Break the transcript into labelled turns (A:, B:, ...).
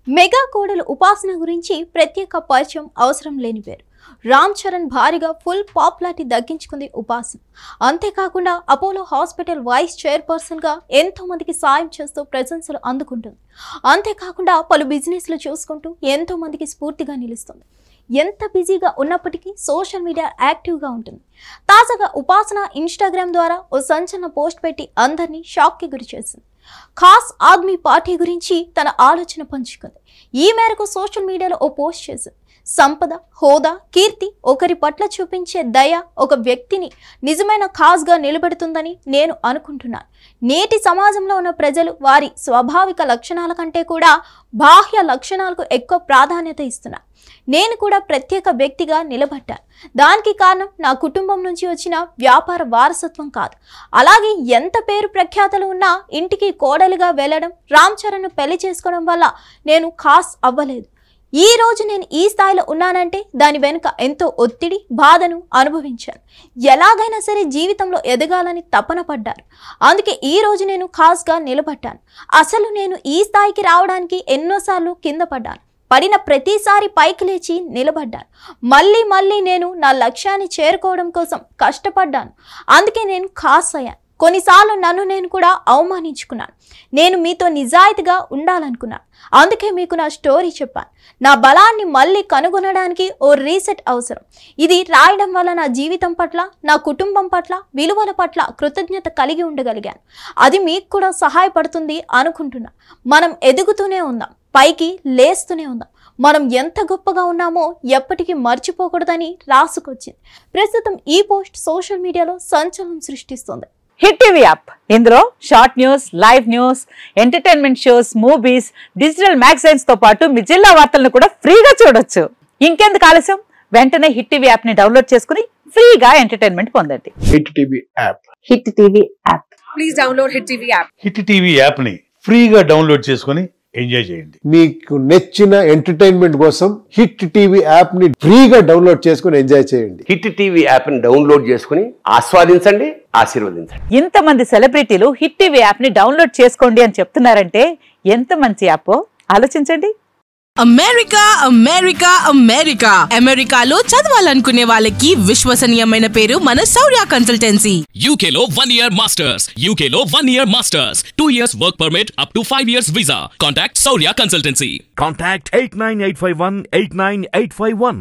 A: Mega కోడలు ఉపాసన గురించి ప్రత్యేక పరిచయం అవసరం లేని పేరు. రామ్ చరణ్ భారీగా ఫుల్ పాపులారిటీ దక్కించుకుంది ఉపాసన. అంతేకాకుండా అపోలో హాస్పిటల్ వైస్ చైర్పర్సన్గా ఎంతో మందికి సాయం చేస్తూ ప్రశంసలు అందుకుంటుంది. అంతేకాకుండా పలు బిజినెస్లు చూసుకుంటూ ఎంతో మందికి స్ఫూర్తిగా నిలుస్తుంది. ఎంత బిజీగా ఉన్నప్పటికీ సోషల్ మీడియా యాక్టివ్గా ఉంటుంది. తాజాగా ఉపాసన ఇన్స్టాగ్రామ్ ద్వారా ఓ సంచలన పోస్ట్ పెట్టి అందరినీ షాక్కి గురి చేసింది. ఖాస్ ఆద్మీ పార్టీ గురించి తన ఆలోచన పంచుకుంది. ఈ మేరకు సోషల్ మీడియాలో ఓ పోస్ట్ చేసింది. సంపద, హోదా, కీర్తి, ఒకరి పట్ల చూపించే దయ ఒక వ్యక్తిని నిజమైన ఖాస్గా నిలబెడుతుందని నేను అనుకుంటున్నాను. నేటి సమాజంలో ఉన్న ప్రజలు వారి స్వాభావిక లక్షణాల కంటే కూడా బాహ్య లక్షణాలకు ఎక్కువ ప్రాధాన్యత ఇస్తున్నారు. నేను కూడా ప్రత్యేక వ్యక్తిగా నిలబడ్డాను. దానికి కారణం నా కుటుంబం నుంచి వచ్చిన వ్యాపార వారసత్వం కాదు. అలాగే ఎంత పేరు ప్రఖ్యాతలు ఉన్నా ఇంటికి కోడలిగా వెళ్ళడం, రామ్ చరణ్ను పెళ్లి చేసుకోవడం వల్ల నేను ఖాస్ అవ్వలేదు. ఈ రోజు నేను ఈ స్థాయిలో ఉన్నానంటే దాని వెనుక ఎంతో ఒత్తిడి, బాధను అనుభవించాను. ఎలాగైనా సరే జీవితంలో ఎదగాలని తపన పడ్డారు. అందుకే ఈ రోజు నేను ఖాస్గా నిలబడ్డాను. అసలు నేను ఈ స్థాయికి రావడానికి ఎన్నోసార్లు కింద పడ్డాను. పడిన ప్రతిసారి పైకి లేచి నిలబడ్డాను. మళ్ళీ నేను నా లక్ష్యాన్ని చేరుకోవడం కోసం కష్టపడ్డాను. అందుకే నేను ఖాస్ అయ్యాను. కొన్నిసార్లు నన్ను నేను కూడా అవమానించుకున్నాను. నేను మీతో నిజాయితీగా ఉండాలనుకున్నాను. అందుకే మీకు నా స్టోరీ చెప్పాను. నా బలాన్ని మళ్ళీ కనుగొనడానికి ఓ రీసెట్ అవసరం. ఇది రాయడం వల్ల నా జీవితం పట్ల, నా కుటుంబం పట్ల, విలువల పట్ల కృతజ్ఞత కలిగి ఉండగలిగాను. అది మీకు కూడా సహాయపడుతుంది అనుకుంటున్నా. మనం ఎదుగుతూనే ఉందాం, పైకి లేస్తూనే ఉందాం. మనం ఎంత గొప్పగా ఉన్నామో ఎప్పటికీ మర్చిపోకూడదని రాసుకొచ్చింది. ప్రస్తుతం ఈ పోస్ట్ సోషల్ మీడియాలో సంచలనం సృష్టిస్తుంది.
B: హిట్ టీవీ యాప్, ఇందులో short news, live news, entertainment shows, movies, digital magazines తో పాటు మీ జిల్లా వార్తలను కూడా ఫ్రీగా చూడొచ్చు. ఇంకెందుకు ఆలస్యం, వెంటనే హిట్ టీవీ యాప్ ని డౌన్లోడ్ చేసుకుని ఫ్రీగా ఎంటర్టైన్మెంట్ పొందండి.
C: Hit TV app.
B: Hit TV app.
D: Please download hit TV app.
E: Hit TV app ని ఫ్రీగా డౌన్లోడ్ చేసుకుని ఎంజాయ్ చేయండి.
C: మీకు నచ్చిన ఎంటర్టైన్మెంట్ కోసం హిట్ టీవీ యాప్ ని ఫ్రీగా డౌన్లోడ్ చేసుకుని ఎంజాయ్ చేయండి.
F: హిట్ టీవీ యాప్ ని డౌన్లోడ్ చేసుకుని ఆస్వాదించండి, ఆశీర్వదించండి.
B: ఇంతమంది సెలబ్రిటీలు హిట్ టీవీ యాప్ ని డౌన్లోడ్ చేసుకోండి అని చెప్తున్నారంటే ఎంత మంచి యాప్ ఆలోచించండి.
D: అమెరికా అమెరికాలో చదవాలనుకునే వాళ్ళకి విశ్వసనీయమైన పేరు మన శౌర్య కన్సల్టెన్సీ.
G: UK లో 1 year masters, UK లో 1 year masters, 2 years work permit up to 5 years visa. Contact Shaurya Consultancy.
H: Contact 89851 89851.